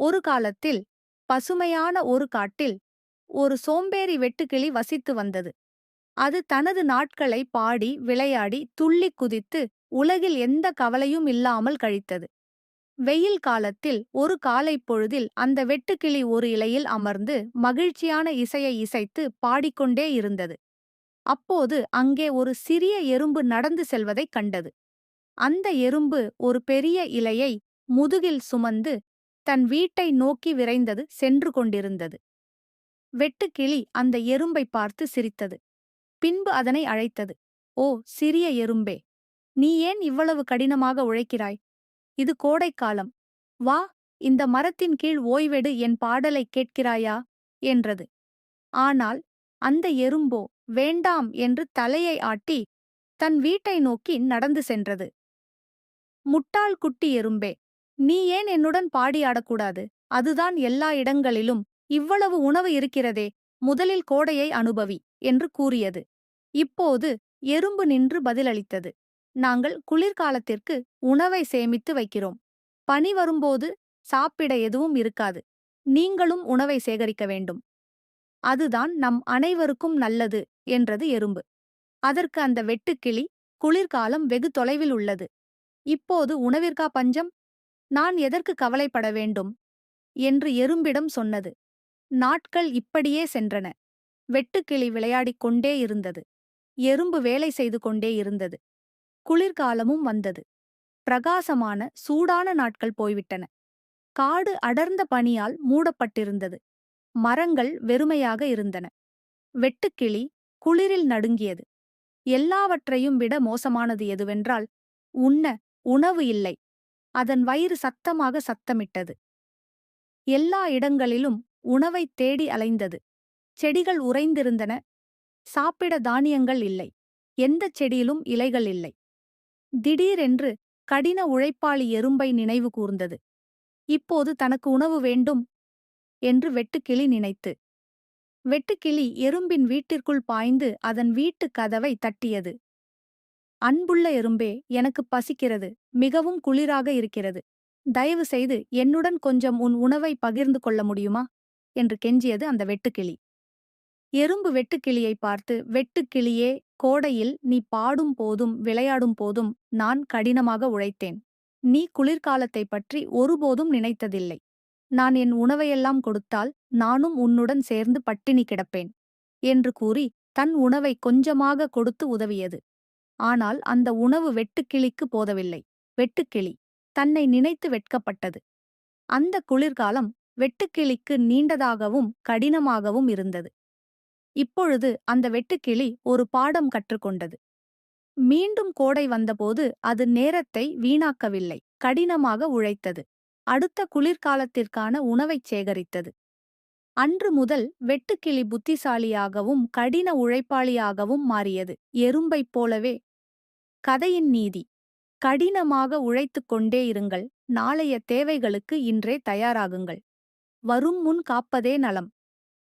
ஒரு காலத்தில் பசுமையான ஒரு காட்டில் ஒரு சோம்பேறி வெட்டுக்கிளி வசித்து வந்தது. அது தனது நாட்களை பாடி விளையாடி துள்ளிக் குதித்து உலகில் எந்த கவலையும் இல்லாமல் கழித்தது. வெயில் காலத்தில் ஒரு காலைப் பொழுதில் அந்த வெட்டுக்கிளி ஒரு இலையில் அமர்ந்து மகிழ்ச்சியான இசையை இசைத்து பாடிக்கொண்டே இருந்தது. அப்போது அங்கே ஒரு சிறிய எறும்பு நடந்து செல்வதைக் கண்டது. அந்த எறும்பு ஒரு பெரிய இலையை முதுகில் சுமந்து தன் வீட்டை நோக்கி விரைந்தது சென்று கொண்டிருந்தது. வெட்டுக்கிளி அந்த எறும்பை பார்த்து சிரித்தது. பின்பு அதனை அழைத்தது. "ஓ, சிறிய எறும்பே, நீ ஏன் இவ்வளவு கடினமாக உழைக்கிறாய்? இது கோடைக்காலம். வா, இந்த மரத்தின் கீழ் ஓய்வெடு, என் பாடலைக் கேட்கிறாயா?" என்றது. ஆனால் அந்த எறும்போ வேண்டாம் என்று தலையை ஆட்டி தன் வீட்டை நோக்கி நடந்து சென்றது. "முட்டாள் குட்டி எறும்பே, நீ ஏன் என்னுடன் பாடி ஆடக்கூடாது? அதுதான் எல்லா இடங்களிலும் இவ்வளவு உணவு இருக்கிறதே, முதலில் கோடையை அனுபவி" என்று கூறியது. இப்போது எறும்பு நின்று பதிலளித்தது. "நாங்கள் குளிர்காலத்திற்கு உணவை சேமித்து வைக்கிறோம். பனி வரும்போது சாப்பிட எதுவும் இருக்காது. நீங்களும் உணவை சேகரிக்க வேண்டும். அதுதான் நம் அனைவருக்கும் நல்லது" என்றது எறும்பு. அதற்கு அந்த வெட்டுக்கிளி, "குளிர்காலம் வெகு தொலைவில் உள்ளது. இப்போது உணவிற்கா பஞ்சம்? நான் எதற்கு கவலைப்பட வேண்டும்?" என்று எறும்பிடம் சொன்னது. நாட்கள் இப்படியே சென்றன. வெட்டுக்கிளி விளையாடிக் கொண்டே இருந்தது. எறும்பு வேலை செய்து கொண்டே இருந்தது. குளிர்காலமும் வந்தது. பிரகாசமான சூடான நாட்கள் போய்விட்டன. காடு அடர்ந்த பனியால் மூடப்பட்டிருந்தது. மரங்கள் வெறுமையாக இருந்தன. வெட்டுக்கிளி குளிரில் நடுங்கியது. எல்லாவற்றையும் விட மோசமானது எதுவென்றால், உண்ண உணவு இல்லை. அதன் வயிறு சத்தமாக சத்தமிட்டது. எல்லா இடங்களிலும் உணவைத் தேடி அலைந்தது. செடிகள் உறைந்திருந்தன. சாப்பிட தானியங்கள் இல்லை. எந்தச் செடியிலும் இலைகள் இல்லை. திடீரென்று கடின உழைப்பாளி எறும்பை நினைவு கூர்ந்தது. இப்போது தனக்கு உணவு வேண்டும் என்று வெட்டுக்கிளி நினைத்து. வெட்டுக்கிளி எறும்பின் வீட்டிற்குள் பாய்ந்து அதன் வீட்டுக் கதவை தட்டியது. "அன்புள்ள எறும்பே, எனக்கு பசிக்கிறது. மிகவும் குளிராக இருக்கிறது. தயவு செய்து என்னுடன் கொஞ்சம் உன் உணவை பகிர்ந்து கொள்ள முடியுமா?" என்று கெஞ்சியது அந்த வெட்டுக்கிளி. எறும்பு வெட்டுக்கிளியை பார்த்து, "வெட்டுக்கிளியே, கோடையில் நீ பாடும் போதும் விளையாடும் போதும் நான் கடினமாக உழைத்தேன். நீ குளிர்காலத்தைப் பற்றி ஒருபோதும் நினைத்ததில்லை. நான் என் உணவையெல்லாம் கொடுத்தால் நானும் உன்னுடன் சேர்ந்து பட்டினி கிடப்பேன்" என்று கூறி தன் உணவை கொஞ்சமாக கொடுத்து உதவியது. ஆனால் அந்த உணவு வெட்டுக்கிளிக்கு போதவில்லை. வெட்டுக்கிளி தன்னை நினைத்து வெட்கப்பட்டது. அந்த குளிர்காலம் வெட்டுக்கிளிக்கு நீண்டதாகவும் கடினமாகவும் இருந்தது. இப்பொழுது அந்த வெட்டுக்கிளி ஒரு பாடம் கற்றுக்கொண்டது. மீண்டும் கோடை வந்தபோது அது நேரத்தை வீணாக்கவில்லை. கடினமாக உழைத்தது. அடுத்த குளிர்காலத்திற்கான உணவைச் சேகரித்தது. அன்று முதல் வெட்டுக்கிளி புத்திசாலியாகவும் கடின உழைப்பாளியாகவும் மாறியது. எறும்பைப் போலவே. கதையின் நீதி: கடினமாக உழைத்துக் கொண்டே இருங்கள். நாளைய தேவைகளுக்கு இன்றே தயாராகுங்கள். வரும் முன் காப்பதே நலம்.